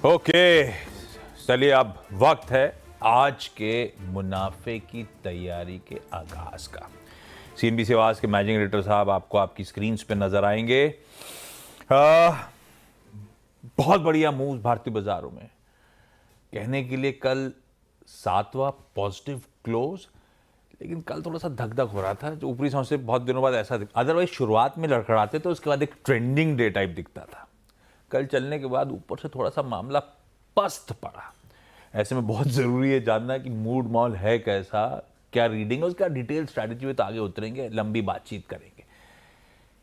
Okay, चलिए अब वक्त है आज के मुनाफे की तैयारी के आगाज का। सीएनबीसी आवाज के मैनेजिंग एडिटर साहब आपको आपकी स्क्रीन पे नजर आएंगे। बहुत बढ़िया मूव भारतीय बाजारों में, कहने के लिए कल 7वां पॉजिटिव क्लोज, लेकिन कल थोड़ा सा धक धक हो रहा था। जो ऊपरी सांस से बहुत दिनों बाद ऐसा अदरवाइज शुरुआत में लड़खड़ाते तो उसके बाद एक ट्रेंडिंग डे टाइप दिखता था। कल चलने के बाद ऊपर से थोड़ा सा मामला पस्त पड़ा। ऐसे में बहुत ज़रूरी है जानना कि मूड मॉल है कैसा, क्या रीडिंग है, उसका डिटेल स्ट्रैटेजी में तो आगे उतरेंगे, लंबी बातचीत करेंगे।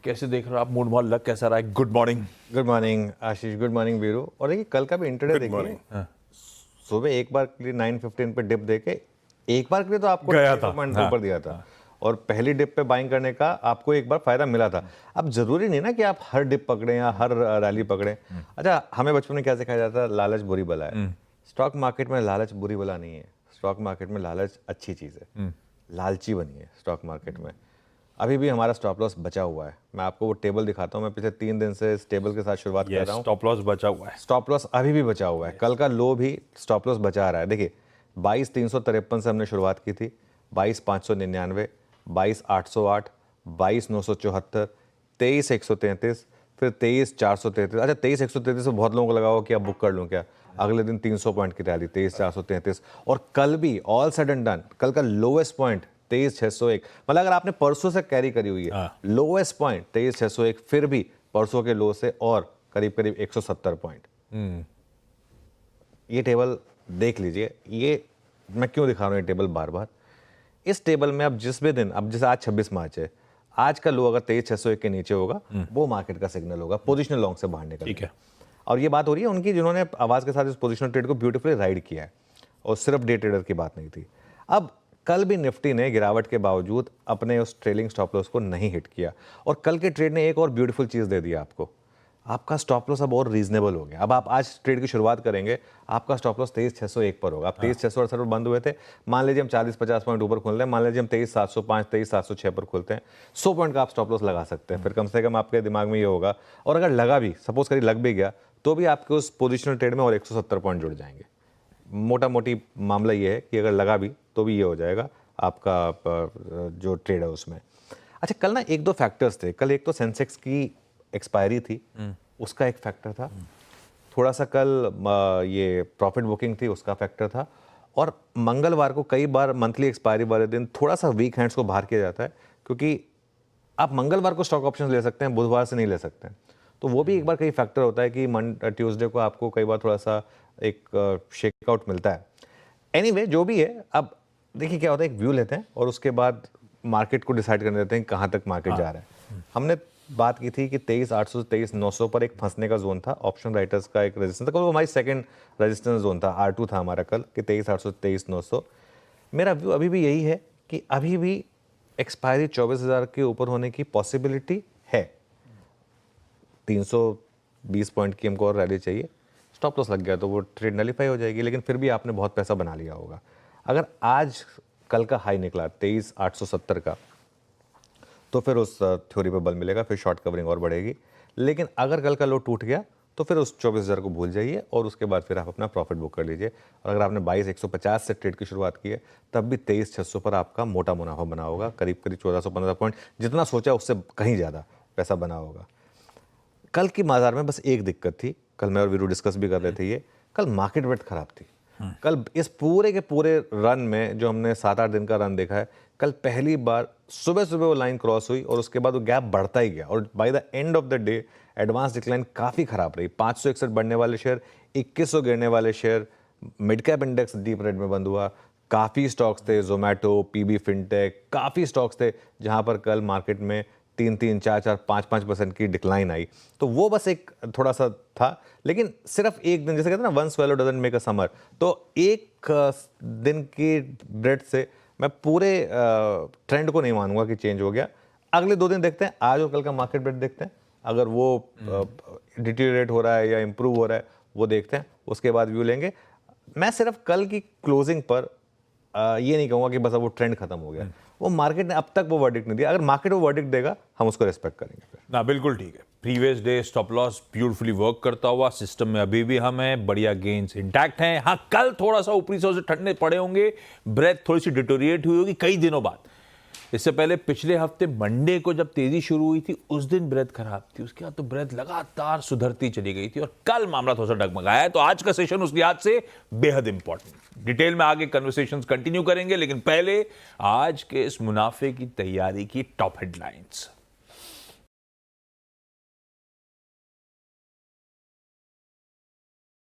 कैसे देख रहे हो आप मूड मॉल, लग कैसा रहा है? गुड मॉर्निंग आशीष, गुड मॉर्निंग वीरू। और देखिए कल का भी इंटरडे देखिए, सुबह एक बार के लिए 9:15 पे डिप देके एक बार के लिए तो आपको गया था, ऊपर दिया था। और पहली डिप पे बाइंग करने का आपको एक बार फायदा मिला था। अब जरूरी नहीं ना कि आप हर डिप पकड़े या हर रैली पकड़े। अच्छा, हमें बचपन में क्या सिखाया जाता है? लालच बुरी बला है। स्टॉक मार्केट में लालच बुरी बला नहीं है। स्टॉक मार्केट में लालच अच्छी चीज है। लालची बनिए स्टॉक मार्केट में। अभी भी हमारा स्टॉप लॉस बचा हुआ है। मैं आपको वो टेबल दिखाता हूँ। मैं पिछले 3 दिन से इस टेबल के साथ शुरुआत कर रहा हूँ। स्टॉप लॉस बचा हुआ है। स्टॉप लॉस अभी भी बचा हुआ है। कल का लो भी स्टॉप लॉस बचा रहा है। देखिए 22,353 से हमने शुरुआत की थी, 22,599, 22,808, 22,974, 23,133, फिर 23,433। अच्छा, 23,133 से बहुत लोगों को लगा होगा कि अब बुक कर लूँ क्या। अगले दिन 300 पॉइंट की रैली, 23,433। और कल भी ऑल सेड एंड डन, कल का लोएस्ट पॉइंट 23,601। मतलब अगर आपने परसों से कैरी करी हुई है, लोएस्ट पॉइंट 23,601, फिर भी परसों के लो से और करीब करीब 170 पॉइंट। ये टेबल देख लीजिए। ये मैं क्यों दिखा रहा हूँ ये टेबल बार बार? इस टेबल में अब जिस भी दिन, अब जैसे आज 26 मार्च है, आज का लो अगर 23,601 के नीचे होगा, वो मार्केट का सिग्नल होगा पोजिशनल लॉन्ग से बाहर निकलने। ठीक है। और ये बात हो रही है उनकी जिन्होंने आवाज के साथ इस पोजिशनल ट्रेड को ब्यूटीफुली राइड किया है, और सिर्फ डे ट्रेडर की बात नहीं थी। अब कल भी निफ्टी ने गिरावट के बावजूद अपने उस ट्रेलिंग स्टॉप लॉस को नहीं हिट किया। और कल के ट्रेड ने एक और ब्यूटीफुल चीज दे दी आपको, आपका स्टॉप लॉस अब और रीजनेबल हो गया। अब आप आज ट्रेड की शुरुआत करेंगे, आपका स्टॉप लॉस 23,601 पर होगा। आप 23,668 पर बंद हुए थे। मान लीजिए हम 40-50 पॉइंट ऊपर खोल रहे हैं, मान लीजिए हम 23,705, 23,706 पर खोलते हैं, 100 पॉइंट का आप स्टॉप लॉस लगा सकते हैं। फिर कम से कम आपके दिमाग में ये होगा, और अगर लगा भी, सपोज करिए लग भी गया, तो भी आपके उस पोजिशनल ट्रेड में और 170 पॉइंट जुड़ जाएंगे। मोटा मोटी मामला ये है कि अगर लगा भी तो भी ये हो जाएगा आपका जो ट्रेड है उसमें। अच्छा, कल ना 1-2 फैक्टर्स थे। कल एक तो सेंसेक्स की एक्सपायरी थी, उसका एक फैक्टर था। थोड़ा सा कल ये प्रॉफिट बुकिंग थी, उसका फैक्टर था। और मंगलवार को कई बार मंथली एक्सपायरी वाले दिन थोड़ा सा वीक हैंड्स को बाहर किया जाता है, क्योंकि आप मंगलवार को स्टॉक ऑप्शंस ले सकते हैं, बुधवार से नहीं ले सकते हैं। तो वो भी एक बार कई फैक्टर होता है कि ट्यूसडे को आपको कई बार थोड़ा सा एक शेकआउट मिलता है। एनीवे, जो भी है, अब देखिए क्या होता है, एक व्यू लेते हैं और उसके बाद मार्केट को डिसाइड करने देते हैं कहाँ तक मार्केट जा रहा है। हमने बात की थी कि 23,800 से 23,900 पर एक फंसने का जोन था। ऑप्शन राइटर्स का एक रेजिस्टेंस था, वो हमारी सेकंड रेजिस्टेंस जोन था, R2 था हमारा कल, कि 23,800 से 23,900। मेरा व्यू अभी भी यही है कि अभी भी एक्सपायरी 24,000 के ऊपर होने की पॉसिबिलिटी है। 320 पॉइंट की हमको और रैली चाहिए। स्टॉप लॉस लग गया तो वो ट्रेड नलीफाई हो जाएगी, लेकिन फिर भी आपने बहुत पैसा बना लिया होगा। अगर आज कल का हाई निकला 23,870 का, तो फिर उस थ्योरी पे बल मिलेगा, फिर शॉर्ट कवरिंग और बढ़ेगी। लेकिन अगर कल का लो टूट गया तो फिर उस 24,000 को भूल जाइए और उसके बाद फिर आप अपना प्रॉफिट बुक कर लीजिए। और अगर आपने 22,150 से ट्रेड की शुरुआत की है, तब भी 23,600 पर आपका मोटा मुनाफा बना होगा। करीब करीब 1415 पॉइंट, जितना सोचा उससे कहीं ज़्यादा पैसा बना होगा। कल की बाजार में बस एक दिक्कत थी, कल मैं और वीरू डिस्कस भी कर रहे थे ये, कल मार्केट वेट खराब थी। कल इस पूरे के पूरे रन में जो हमने 7-8 दिन का रन देखा है, कल पहली बार सुबह सुबह वो लाइन क्रॉस हुई और उसके बाद वो गैप बढ़ता ही गया। और by the end of the day advance decline काफ़ी खराब रही। 561 बढ़ने वाले शेयर, 2100 गिरने वाले share. Mid cap index deep red में बंद हुआ। काफ़ी स्टॉक्स थे, जोमेटो, पीबी फिनटेक, काफ़ी स्टॉक्स थे जहां पर कल मार्केट में 3-3, 4-4, 5-5% की डिक्लाइन आई। तो वो बस एक थोड़ा सा था, लेकिन सिर्फ एक दिन, जैसे कहते हैं ना, one swallow doesn't make a summer. तो एक दिन की ब्रेड से मैं पूरे ट्रेंड को नहीं मानूंगा कि चेंज हो गया। अगले 2 दिन देखते हैं, आज और कल का मार्केट ब्रेड देखते हैं। अगर वो डिटीरियरेट हो रहा है या इंप्रूव हो रहा है वो देखते हैं, उसके बाद व्यू लेंगे। मैं सिर्फ कल की क्लोजिंग पर ये नहीं कहूँगा कि बस अब वो ट्रेंड खत्म हो गया। वो मार्केट ने अब तक वो वर्डिक्ट नहीं दिया। अगर मार्केट वो वर्डिक्ट देगा हम उसको रिस्पेक्ट करेंगे फिर। ना बिल्कुल ठीक है। Previous day stop loss beautifully work करता हुआ, सिस्टम में अभी भी हम हैं, बढ़िया गेन्स इंटैक्ट हैं। हाँ, कल थोड़ा सा ऊपरी से ठंडे पड़े होंगे, ब्रेथ थोड़ी सी डिटोरिएट हुई होगी कई दिनों बाद। इससे पहले पिछले हफ्ते मंडे को जब तेजी शुरू हुई थी उस दिन ब्रेथ खराब थी, उसके बाद तो ब्रेथ लगातार सुधरती चली गई थी और कल मामला थोड़ा सा डगमगाया है। तो आज का सेशन उस लिहाज से बेहद इंपॉर्टेंट। डिटेल में आगे कन्वर्सेशंस कंटिन्यू करेंगे, लेकिन पहले आज के इस मुनाफे की तैयारी की टॉप हेडलाइंस।